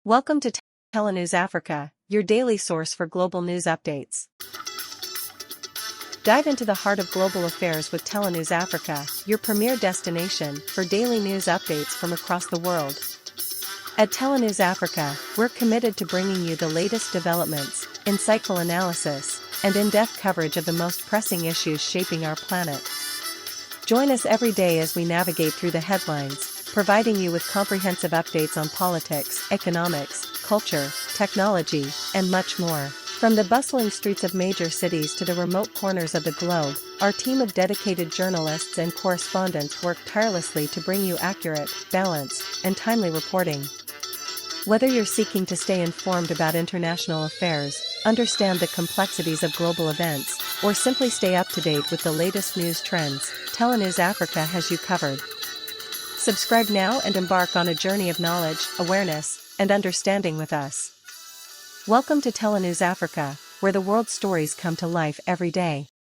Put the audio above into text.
Welcome to Telenews Africa, your daily source for global news updates. Dive into the heart of global affairs with Telenews Africa, your premier destination for daily news updates from across the world. At Telenews Africa, we're committed to bringing you the latest developments, insightful analysis, and in-depth coverage of the most pressing issues shaping our planet. Join us every day as we navigate through the headlines, providing you with comprehensive updates on politics, economics, culture, technology, and much more. From the bustling streets of major cities to the remote corners of the globe, our team of dedicated journalists and correspondents work tirelessly to bring you accurate, balanced, and timely reporting. Whether you're seeking to stay informed about international affairs, understand the complexities of global events, or simply stay up to date with the latest news trends, Telenews Africa has you covered. Subscribe now and embark on a journey of knowledge, awareness, and understanding with us. Welcome to Telenews Africa, where the world's stories come to life every day.